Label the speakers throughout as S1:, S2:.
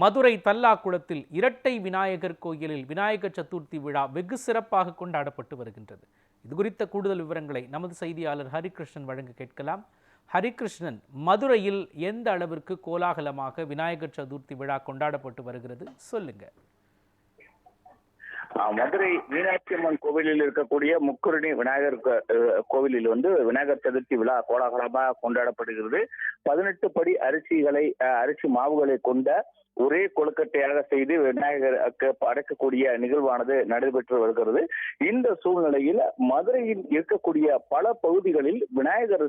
S1: மதுரை தல்லாக்குளத்தில் இரட்டை விநாயகர் கோயிலில் விநாயகர் சதுர்த்தி விழா வெகு சிறப்பாக கொண்டாடப்பட்டு வருகின்றது. இது குறித்த கூடுதல் விவரங்களை நமது செய்தியாளர் ஹரிகிருஷ்ணன் வழங்க கேட்கலாம். ஹரிகிருஷ்ணன், மதுரையில் எந்த அளவிற்கு கோலாகலமாக விநாயகர் சதுர்த்தி விழா கொண்டாடப்பட்டு வருகிறது, சொல்லுங்க.
S2: மதுரை மீனாட்சி அம்மன் கோவிலில் இருக்கக்கூடிய முக்குருணி விநாயகர் கோவிலில் விநாயகர் சதுர்த்தி விழா கோலாகலமாக கொண்டாடப்படுகிறது. 18 படி அரிசி மாவுகளை கொண்ட ஒரே கொழுக்கட்டையாக செய்து விநாயகருக்கு படைக்கக்கூடிய நிகழ்வானது நடைபெற்று வருகிறது. இந்த சூழ்நிலையில் மதுரையில் இருக்கக்கூடிய பல பகுதிகளில் விநாயகர்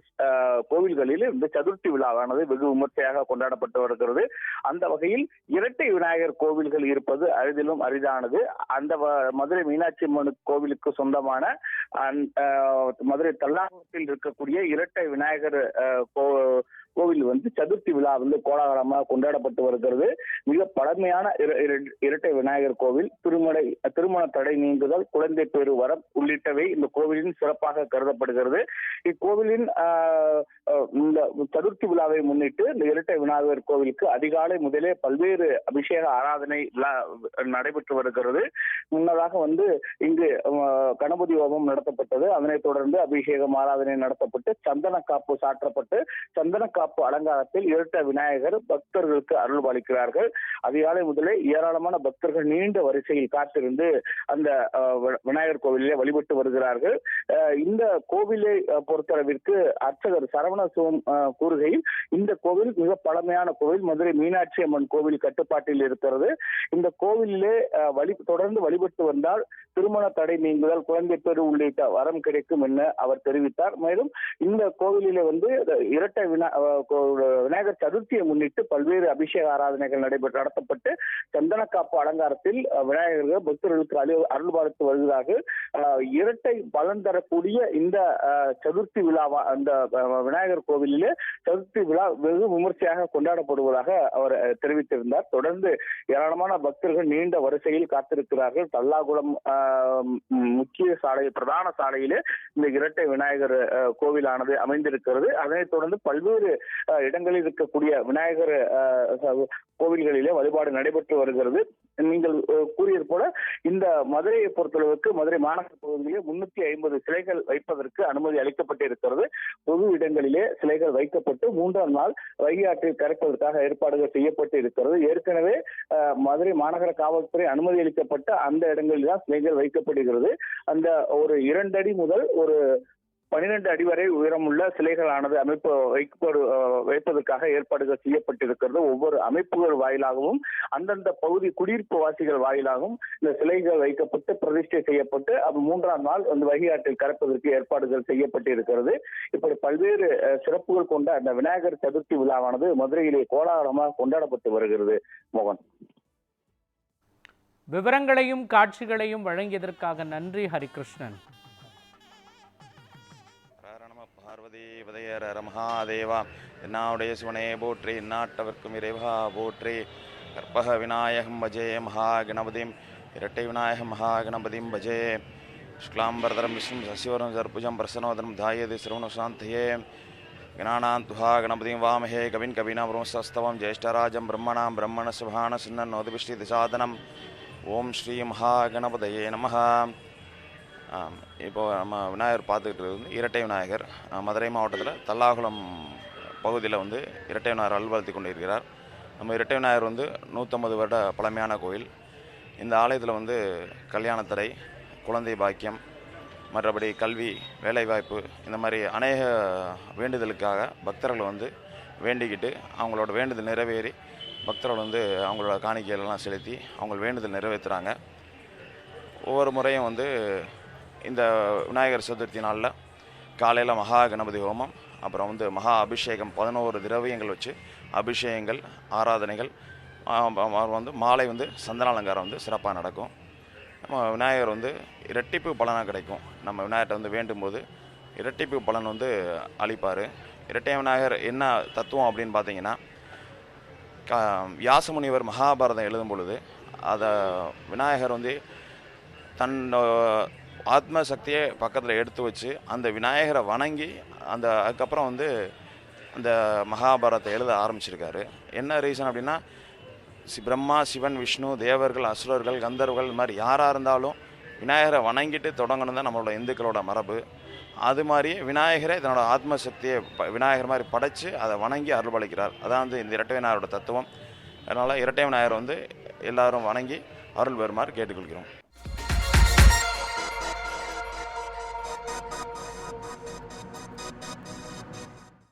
S2: கோவில்களில் இந்த சதுர்த்தி விழாவானது வெகு விமர்சையாக கொண்டாடப்பட்டு வருகிறது. அந்த வகையில் இரட்டை விநாயகர் கோவில்கள் இருப்பது அரிதிலும் அரிதானது. அந்த மதுரை மீனாட்சி அம்மன் கோவிலுக்கு சொந்தமான மதுரை தல்லாகுளத்தில் இருக்கக்கூடிய இரட்டை விநாயகர் கோவில் சதுர்த்தி விழா கோலாகலமாக கொண்டாடப்பட்டு வருகிறது. மிக பழமையான இரட்டை விநாயகர் கோவில், திருமண தடை நீங்குதல், குழந்தை பேறு வரம் உள்ளிட்டவை இந்த கோவிலின் சிறப்பாக கருதப்படுகிறது. இக்கோவிலின் இந்த சதுர்த்தி விழாவை முன்னிட்டு இந்த இரட்டை விநாயகர் கோவிலுக்கு அதிகாலை முதலே பல்வேறு அபிஷேக ஆராதனை நடைபெற்று வருகிறது. முன்னதாக இங்கு கணபதி ஹோமம் நடத்தப்பட்டது. அதனைத் தொடர்ந்து அபிஷேகம் ஆராதனை நடத்தப்பட்டு சந்தன காப்பு சாற்றப்பட்டு சந்தன காப்பு அலங்காரத்தில் இரட்டை விநாயகர் பக்தர்களுக்கு அருள் பாலிக்கிறார்கள். அதிகாலை முதலே ஏராளமான பக்தர்கள் நீண்ட வரிசையில் காத்திருந்து அந்த விநாயகர் கோவிலிலே வழிபட்டு வருகிறார்கள். இந்த கோவிலை பொறுத்தளவிற்கு அர்ச்சகர் சரவணசிவம் கூறுகையில், இந்த கோவில் மிக பழமையான கோவில், மதுரை மீனாட்சி அம்மன் கோவில் கட்டுப்பாட்டில் இருக்கிறது. இந்த கோவிலிலே தொடர்ந்து வழிபட்டு வந்தால் திருமண தடை நீங்குதல், குழந்தை பேறு உள்ளிட்ட வரம் கிடைக்கும் என அவர் தெரிவித்தார். மேலும் இந்த கோவிலிலே இரட்டை விநாயகர் சதுர்த்தியை முன்னிட்டு பல்வேறு அபிஷேக ஆராதனைகள் நடத்தப்பட்டு சந்தன காப்பு அலங்காரத்தில் விநாயகர்கள் பக்தர்களுக்கு அருள் பார்த்து வருகிறார்கள். இரட்டை பலன் தரக்கூடிய இந்த சதுர்த்தி விழா, அந்த விநாயகர் கோவிலிலே சதுர்த்தி விழா வெகு விமர்சையாக கொண்டாடப்படுவதாக அவர் தெரிவித்திருந்தார். தொடர்ந்து ஏராளமான பக்தர்கள் நீண்ட வரிசையில் காத்திருக்கிறார்கள். தல்லாகுளம் முக்கிய சாலை, பிரதான சாலையிலே இந்த இரட்டை விநாயகர் கோவிலானது அமைந்திருக்கிறது. அதனைத் தொடர்ந்து பல்வேறு இடங்களில் இருக்கக்கூடிய விநாயகர் கோவில்களிலே வழிபாடு நடைபெற்று வருகிறது. நீங்கள் கூறியது போல இந்த மதுரையை பொறுத்தளவுக்கு மதுரை மாநகர பகுதியிலே 350 சிலைகள் வைப்பதற்கு அனுமதி அளிக்கப்பட்டிருக்கிறது. பொது இடங்களிலே சிலைகள் வைக்கப்பட்டு 3ஆம் நாள் வைகை ஆற்றில் கரைப்பதற்காக ஏற்பாடுகள் செய்யப்பட்டு இருக்கிறது. ஏற்கனவே மதுரை மாநகர காவல்துறை அனுமதி அளிக்கப்பட்ட அந்த இடங்களில் தான் சிலைகள் வைக்கப்படுகிறது. அந்த ஒரு 2 அடி முதல் ஒரு 12 அடி வரை உயரமுள்ள சிலைகளானது வைப்பதற்காக ஏற்பாடுகள் செய்யப்பட்டிருக்கிறது. ஒவ்வொரு அமைப்புகள் வாயிலாகவும் அந்தந்த பகுதி குடியிருப்பு வாசிகள் வாயிலாகவும் இந்த சிலைகள் வைக்கப்பட்டு பிரதிஷ்டை செய்யப்பட்டு 3ஆம் நாள் வைகை ஆற்றில் கரைப்பதற்கு ஏற்பாடுகள் செய்யப்பட்டிருக்கிறது. இப்படி பல்வேறு சிறப்புகள் கொண்ட அந்த விநாயகர் சதுர்த்தி விழாவானது மதுரையிலே கோலாகலமாக கொண்டாடப்பட்டு வருகிறது. மோகன்,
S1: விவரங்களையும் காட்சிகளையும் வழங்கியதற்காக நன்றி ஹரிகிருஷ்ணன்.
S3: பார்வதிபதையர மகாதேவா, என்னாவுடைய சிவனே போற்றி, எந்நாட்டவர்க்கும் இறைவா போற்றி. கற்பக விநாயகம் பஜே மகாகணபதிம், இரட்டை விநாயகம் மகாகணபதிம் பஜே. சுக்லாம்பரதரம் விஷ்ணும் சசிவரம் சர்புஜம் பிரசன்னோதரம் தாயதி சிரவணசாந்தயே. கணானாந்துஹா கணபதிம் வாமஹே கவின் கவினா பிரம்மஸ்தவம் ஜேஷ்டராஜம் பிரம்மணாம் பிரம்மண சுபான சின்னன் நோதிபிஷ்டி திசாதனம். ஓம் ஸ்ரீ மகாகணபதையே நமஹ. இப்போது நம்ம விநாயகர் பார்த்துக்கிட்டு இருக்குது இரட்டை விநாயகர். மதுரை மாவட்டத்தில் தல்லாகுளம் பகுதியில் இரட்டை விநாயகர் அல்வளர்த்தி கொண்டு இருக்கிறார். நம்ம இரட்டை விநாயகர் 150 வருட பழமையான கோயில். இந்த ஆலயத்தில் கல்யாணத்தடை, குழந்தை பாக்கியம், மற்றபடி கல்வி, வேலைவாய்ப்பு, இந்த மாதிரி அநேக வேண்டுதலுக்காக பக்தர்கள் வேண்டிக்கிட்டு அவங்களோட வேண்டுதல் நிறைவேறி பக்தர்கள் அவங்களோட காணிக்கைகளெல்லாம் செலுத்தி அவங்க வேண்டுதல் நிறைவேற்றுறாங்க. ஒவ்வொரு முறையும் இந்த விநாயகர் சதுர்த்தி நாளில் காலையில் மகா கணபதி ஹோமம், அப்புறம் மகா அபிஷேகம், 11 திரவியங்கள் வச்சு அபிஷேகங்கள், ஆராதனைகள், மாலை சந்தன அலங்காரம் சிறப்பாக நடக்கும். நம்ம விநாயகர் இரட்டிப்பு பலனாக கிடைக்கும். நம்ம விநாயகர்கிட்ட வேண்டும்போது இரட்டிப்பு பலன் அளிப்பார். இரட்டை விநாயகர் என்ன தத்துவம் அப்படின்னு பார்த்தீங்கன்னா, வியாசமுனிவர் மகாபாரதம் எழுதும் பொழுது அதை விநாயகர் தன் ஆத்ம சக்தியை பக்கத்தில் எடுத்து வச்சு அந்த விநாயகரை வணங்கி அதுக்கப்புறம் அந்த மகாபாரதத்தை எழுத ஆரம்பிச்சிருக்காரு. என்ன ரீசன் அப்படின்னா, பிரம்மா, சிவன், விஷ்ணு, தேவர்கள், அசுரர்கள், கந்தர்வர்கள் இது மாதிரி யாராக இருந்தாலும் விநாயகரை வணங்கிட்டு தொடங்கணும் தான் நம்மளோட இந்துக்களோட மரபு. அது மாதிரி விநாயகரை தன்னோட ஆத்மசக்தியை விநாயகர் மாதிரி படைச்சு அதை வணங்கி அருள்பாலிக்கிறார். அதான் வந்து இந்த இரட்டை விநாயகரோட தத்துவம். அதனால் இரட்டை விநாயகர் வந்து எல்லாரும் வணங்கி அருள் பெறுமாறு கேட்டுக்கொள்கிறோம்.